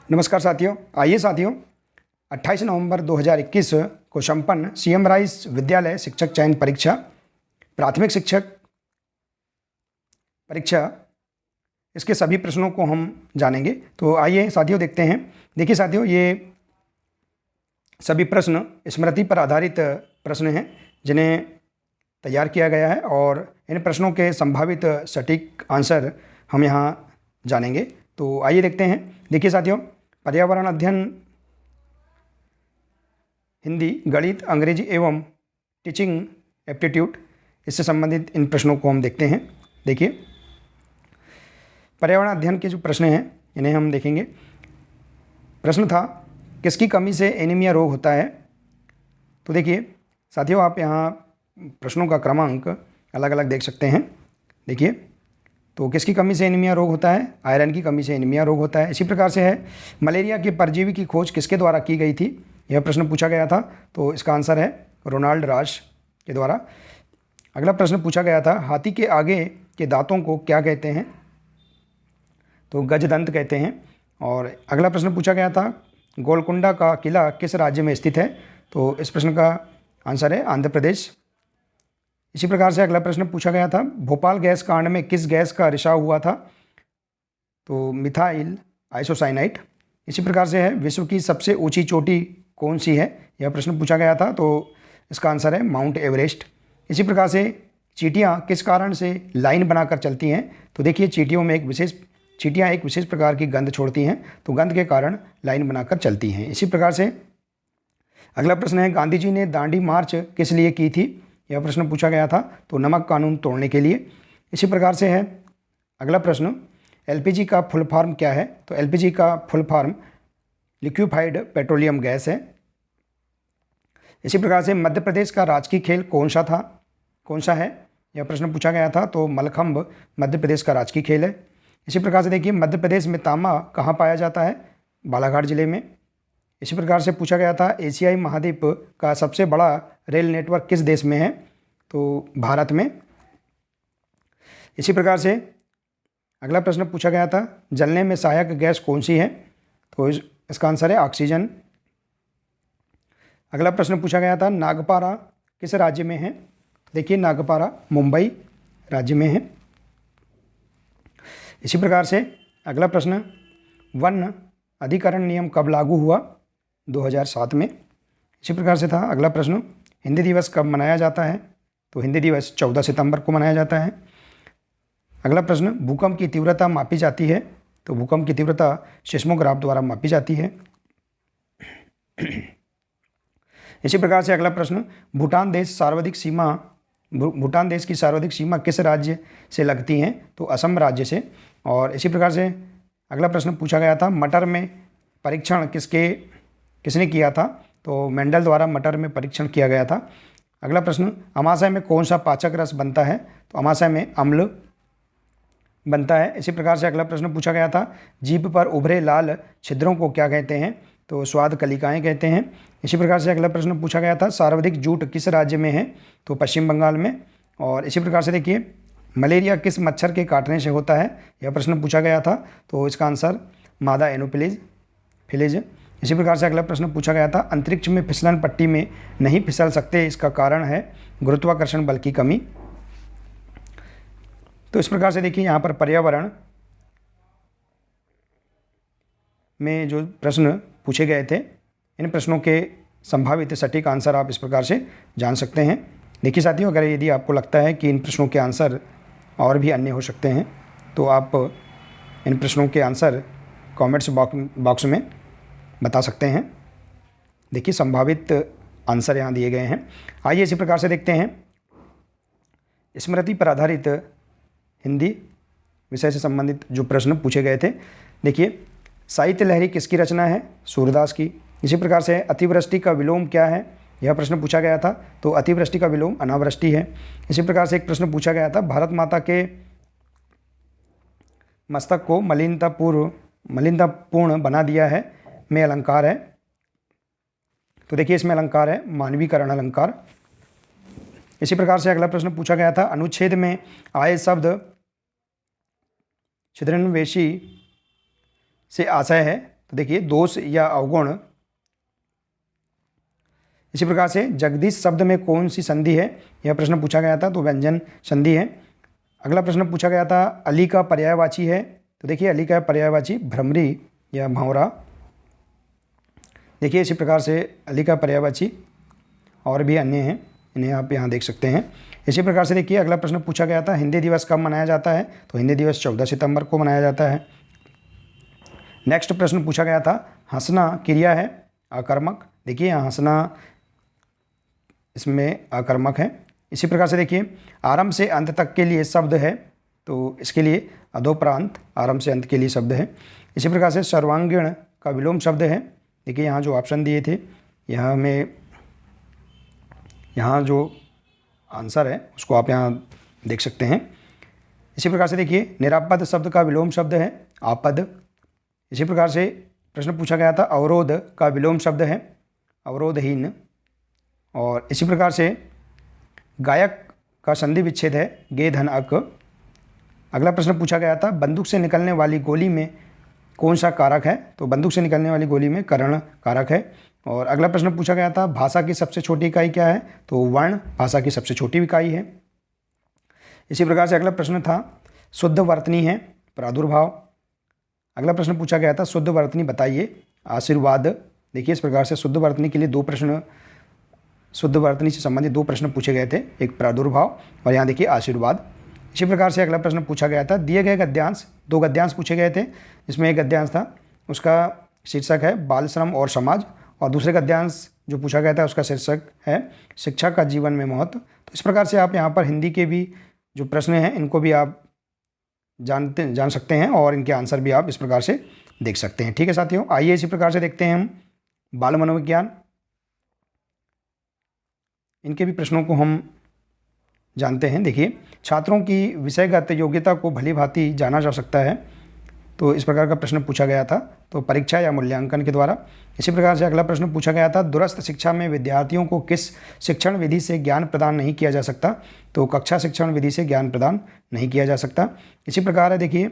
नमस्कार साथियों। आइए साथियों, 28 नवंबर 2021 को संपन्न सीएम राइस विद्यालय शिक्षक चयन परीक्षा, प्राथमिक शिक्षक परीक्षा, इसके सभी प्रश्नों को हम जानेंगे। तो आइए साथियों देखते हैं। देखिए साथियों, ये सभी प्रश्न स्मृति पर आधारित प्रश्न हैं जिन्हें तैयार किया गया है और इन प्रश्नों के संभावित सटीक आंसर हम यहाँ जानेंगे। तो आइए देखते हैं। देखिए साथियों, पर्यावरण अध्ययन, हिंदी, गणित, अंग्रेजी एवं टीचिंग एप्टीट्यूड, इससे संबंधित इन प्रश्नों को हम देखते हैं। देखिए, पर्यावरण अध्ययन के जो प्रश्न हैं इन्हें हम देखेंगे। प्रश्न था, किसकी कमी से एनीमिया रोग होता है? तो देखिए साथियों, आप यहाँ प्रश्नों का क्रमांक अलग अलग देख सकते हैं। देखिए, तो किसकी कमी से एनीमिया रोग होता है? आयरन की कमी से एनीमिया रोग होता है। इसी प्रकार से है, मलेरिया के परजीवी की खोज किसके द्वारा की गई थी? यह प्रश्न पूछा गया था। तो इसका आंसर है रोनाल्ड राश के द्वारा। अगला प्रश्न पूछा गया था, हाथी के आगे के दांतों को क्या कहते हैं? तो गजदंत कहते हैं। और अगला प्रश्न पूछा गया था, गोलकुंडा का किला किस राज्य में स्थित है? तो इस प्रश्न का आंसर है आंध्र प्रदेश। इसी प्रकार से अगला प्रश्न पूछा गया था, भोपाल गैस कांड में किस गैस का रिसाव हुआ था? तो मिथाइल आइसोसाइनाइड। इसी प्रकार से है, विश्व की सबसे ऊंची चोटी कौन सी है? यह प्रश्न पूछा गया था। तो इसका आंसर है माउंट एवरेस्ट। इसी प्रकार से चींटियां किस कारण से लाइन बनाकर चलती हैं? तो देखिए, चींटियां एक विशेष प्रकार की गंध छोड़ती हैं, तो गंध के कारण लाइन बनाकर चलती हैं। इसी प्रकार से अगला प्रश्न है, गांधी जी ने दांडी मार्च किस लिए की थी? यह प्रश्न पूछा गया था। तो नमक कानून तोड़ने के लिए। इसी प्रकार से है अगला प्रश्न, एलपीजी का फुल फॉर्म क्या है? तो एलपीजी का full form liquefied petroleum gas है। इसी प्रकार से मध्य प्रदेश का राजकीय खेल कौन सा है? यह प्रश्न पूछा गया था। तो मलखंभ मध्य प्रदेश का राजकीय खेल है। इसी प्रकार से देखिए, मध्य प्रदेश में तांबा कहाँ पाया जाता है? बालाघाट जिले में। इसी प्रकार से पूछा गया था, एशियाई महाद्वीप का सबसे बड़ा रेल नेटवर्क किस देश में है? तो भारत में। इसी प्रकार से अगला प्रश्न पूछा गया था, जलने में सहायक गैस कौन सी है? तो इसका आंसर है ऑक्सीजन। अगला प्रश्न पूछा गया था, नागपारा किस राज्य में है? देखिए, नागपारा मुंबई राज्य में है। इसी प्रकार से अगला प्रश्न, वन अधिकरण नियम कब लागू हुआ? 2007 में। इसी प्रकार से था अगला प्रश्न, हिंदी दिवस कब मनाया जाता है? तो हिंदी दिवस 14 सितंबर को मनाया जाता है। अगला प्रश्न, भूकंप की तीव्रता मापी जाती है? तो भूकंप की तीव्रता सिस्मोग्राफ द्वारा मापी जाती है। इसी प्रकार से अगला प्रश्न, भूटान देश की सर्वाधिक सीमा किस राज्य से लगती हैं? तो असम राज्य से। और इसी प्रकार से अगला प्रश्न पूछा गया था, मटर में परीक्षण किसने किया था? तो मेंडल द्वारा मटर में परीक्षण किया गया था। अगला प्रश्न, अमाशय में कौन सा पाचक रस बनता है? तो अमाशय में अम्ल बनता है। इसी प्रकार से अगला प्रश्न पूछा गया था, जीभ पर उभरे लाल छिद्रों को क्या कहते हैं? तो स्वाद कलिकाएं कहते हैं। इसी प्रकार से अगला प्रश्न पूछा गया था, सर्वाधिक जूट किस राज्य में है? तो पश्चिम बंगाल में। और इसी प्रकार से देखिए, मलेरिया किस मच्छर के काटने से होता है? यह प्रश्न पूछा गया था। तो इसका आंसर मादा एनोफिलीज। इसी प्रकार से अगला प्रश्न पूछा गया था, अंतरिक्ष में फिसलन पट्टी में नहीं फिसल सकते, इसका कारण है गुरुत्वाकर्षण बल की कमी। तो इस प्रकार से देखिए, यहाँ पर पर्यावरण में जो प्रश्न पूछे गए थे, इन प्रश्नों के संभावित सटीक आंसर आप इस प्रकार से जान सकते हैं। देखिए साथियों, अगर यदि आपको लगता है कि इन प्रश्नों के आंसर और भी अन्य हो सकते हैं, तो आप इन प्रश्नों के आंसर कमेंट्स बॉक्स में बता सकते हैं। देखिए, संभावित आंसर यहाँ दिए गए हैं। आइए इसी प्रकार से देखते हैं, स्मृति पर आधारित हिंदी विषय से संबंधित जो प्रश्न पूछे गए थे। देखिए, साहित्य लहरी किसकी रचना है? सूरदास की। इसी प्रकार से अतिवृष्टि का विलोम क्या है? यह प्रश्न पूछा गया था। तो अतिवृष्टि का विलोम अनावृष्टि है। इसी प्रकार से एक प्रश्न पूछा गया था, भारत माता के मस्तक को मलिनतापूर्ण बना दिया है में अलंकार है? तो देखिए, इसमें अलंकार है मानवीकरण अलंकार। इसी प्रकार से अगला प्रश्न पूछा गया था, अनुच्छेद में आए शब्द छिद्रन्वेषी से आशय है? तो देखिए दोष या अवगुण। इसी प्रकार से जगदीश शब्द में कौन सी संधि है, यह प्रश्न पूछा गया था, तो व्यंजन संधि है। अगला प्रश्न पूछा गया था अली का पर्यायवाची है, तो देखिए अली का पर्यायवाची भ्रमरी या भंवरा। देखिए इसी प्रकार से अली का पर्यायवाची और भी अन्य हैं, इन्हें आप यहाँ देख सकते हैं। इसी प्रकार से देखिए अगला प्रश्न पूछा गया था हिंदी दिवस कब मनाया जाता है, तो हिंदी दिवस 14 सितंबर को मनाया जाता है। नेक्स्ट प्रश्न पूछा गया था हंसना क्रिया है आकर्मक, देखिए यहाँ हंसना इसमें आकर्मक है। इसी प्रकार से देखिए आरंभ से अंत तक के लिए शब्द है, तो इसके लिए अधोप्रांत आरंभ से अंत के लिए शब्द है। इसी प्रकार से सर्वांगीण का विलोम शब्द है, देखिए यहाँ जो ऑप्शन दिए थे यहाँ जो आंसर है उसको आप यहाँ देख सकते हैं। इसी प्रकार से देखिए निरापद शब्द का विलोम शब्द है आपद। इसी प्रकार से प्रश्न पूछा गया था अवरोध का विलोम शब्द है अवरोधहीन। और इसी प्रकार से गायक का संधि विच्छेद है गे धन अक। अगला प्रश्न पूछा गया था बंदूक से निकलने वाली गोली में कौन सा कारक है, तो बंदूक से निकलने वाली गोली में कर्ण कारक है। और अगला प्रश्न पूछा गया था भाषा की सबसे छोटी इकाई क्या है, तो वर्ण भाषा की सबसे छोटी इकाई है। इसी प्रकार से अगला प्रश्न था शुद्ध वर्तनी है प्रादुर्भाव। अगला प्रश्न पूछा गया था शुद्ध वर्तनी बताइए आशीर्वाद। देखिए इस प्रकार से शुद्ध वर्तनी के लिए शुद्ध वर्तनी से संबंधित 2 प्रश्न पूछे गए थे, एक प्रादुर्भाव और यहाँ देखिए आशीर्वाद। इसी प्रकार से अगला प्रश्न पूछा गया था दिए गए गद्यांश, 2 गद्यांश पूछे गए थे, जिसमें एक गद्यांश था उसका शीर्षक है बाल श्रम और समाज, और दूसरे गद्यांश जो पूछा गया था उसका शीर्षक है शिक्षा का जीवन में महत्व। तो इस प्रकार से आप यहाँ पर हिंदी के भी जो प्रश्न हैं इनको भी आप जान सकते हैं और इनके आंसर भी आप इस प्रकार से देख सकते हैं। ठीक है साथियों, आइए इसी प्रकार से देखते हैं हम बाल मनोविज्ञान, इनके भी प्रश्नों को हम जानते हैं। देखिए छात्रों की विषयगत योग्यता को भली भांति जाना जा सकता है, तो इस प्रकार का प्रश्न पूछा गया था, तो परीक्षा या मूल्यांकन के द्वारा। इसी प्रकार से अगला प्रश्न पूछा गया था दूरस्थ शिक्षा में विद्यार्थियों को किस शिक्षण विधि से ज्ञान प्रदान नहीं किया जा सकता, तो कक्षा शिक्षण विधि से ज्ञान प्रदान नहीं किया जा सकता। इसी प्रकार है देखिए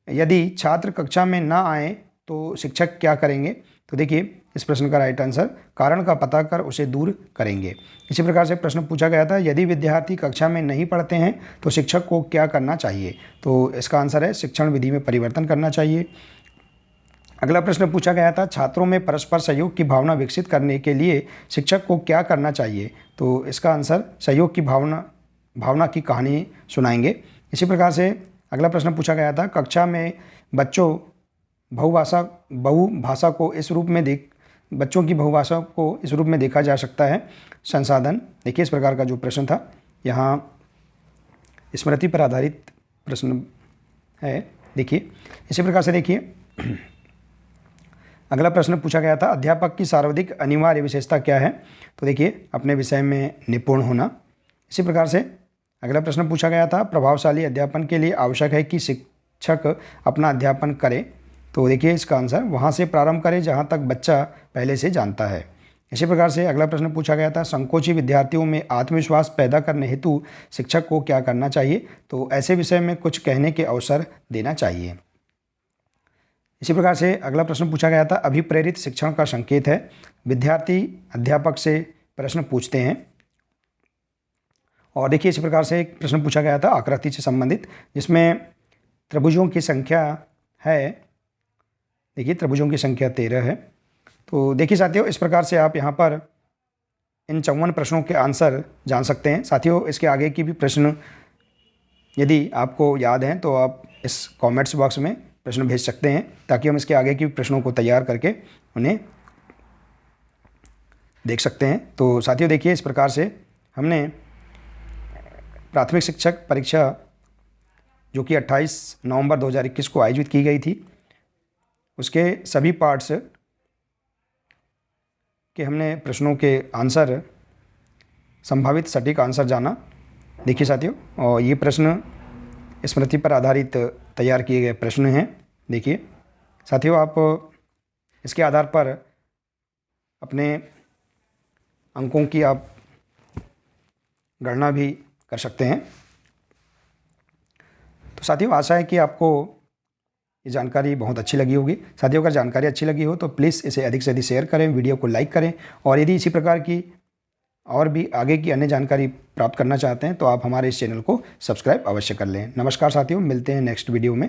यदि छात्र कक्षा में ना आए तो शिक्षक क्या करेंगे, तो देखिए इस प्रश्न का राइट आंसर कारण का पता कर उसे दूर करेंगे। इसी प्रकार से प्रश्न पूछा गया था यदि विद्यार्थी कक्षा में नहीं पढ़ते हैं तो शिक्षक को क्या करना चाहिए, तो इसका आंसर है शिक्षण विधि में परिवर्तन करना चाहिए। अगला प्रश्न पूछा गया था छात्रों में परस्पर सहयोग की भावना विकसित करने के लिए शिक्षक को क्या करना चाहिए, तो इसका आंसर सहयोग की भावना की कहानी सुनाएंगे। इसी प्रकार से अगला प्रश्न पूछा गया था कक्षा में बच्चों बहुभाषा को इस रूप में बच्चों की बहुभाषा को इस रूप में देखा जा सकता है संसाधन। देखिए इस प्रकार का जो प्रश्न था यहाँ स्मृति पर आधारित प्रश्न है। देखिए इसी प्रकार से देखिए अगला प्रश्न पूछा गया था अध्यापक की सर्वाधिक अनिवार्य विशेषता क्या है, तो देखिए अपने विषय में निपुण होना। इसी प्रकार से अगला प्रश्न पूछा गया था प्रभावशाली अध्यापन के लिए आवश्यक है कि शिक्षक अपना अध्यापन करे, तो देखिए इसका आंसर वहाँ से प्रारंभ करें जहाँ तक बच्चा पहले से जानता है। इसी प्रकार से अगला प्रश्न पूछा गया था संकोची विद्यार्थियों में आत्मविश्वास पैदा करने हेतु शिक्षक को क्या करना चाहिए, तो ऐसे विषय में कुछ कहने के अवसर देना चाहिए। इसी प्रकार से अगला प्रश्न पूछा गया था अभिप्रेरित शिक्षण का संकेत है विद्यार्थी अध्यापक से प्रश्न पूछते हैं। और देखिए इसी प्रकार से एक प्रश्न पूछा गया था आकृति से संबंधित जिसमें त्रिभुजों की संख्या है, देखिए त्रिभुजों की संख्या 13 है। तो देखिए साथियों इस प्रकार से आप यहाँ पर इन 54 प्रश्नों के आंसर जान सकते हैं। साथियों इसके आगे की भी प्रश्न यदि आपको याद हैं तो आप इस कमेंट्स बॉक्स में प्रश्न भेज सकते हैं ताकि हम इसके आगे की प्रश्नों को तैयार करके उन्हें देख सकते हैं। तो साथियों देखिए इस प्रकार से हमने प्राथमिक शिक्षक परीक्षा जो कि 28 नवंबर 2021 को आयोजित की गई थी उसके सभी पार्ट्स के हमने प्रश्नों के आंसर संभावित सटीक आंसर जाना। देखिए साथियों और ये प्रश्न स्मृति पर आधारित तैयार किए गए प्रश्न हैं। देखिए साथियों आप इसके आधार पर अपने अंकों की आप गणना भी कर सकते हैं। तो साथियों आशा है कि आपको ये जानकारी बहुत अच्छी लगी होगी। साथियों, अगर जानकारी अच्छी लगी हो तो प्लीज़ इसे अधिक से अधिक शेयर करें, वीडियो को लाइक करें, और यदि इसी प्रकार की और भी आगे की अन्य जानकारी प्राप्त करना चाहते हैं तो आप हमारे इस चैनल को सब्सक्राइब अवश्य कर लें। नमस्कार साथियों, मिलते हैं नेक्स्ट वीडियो में।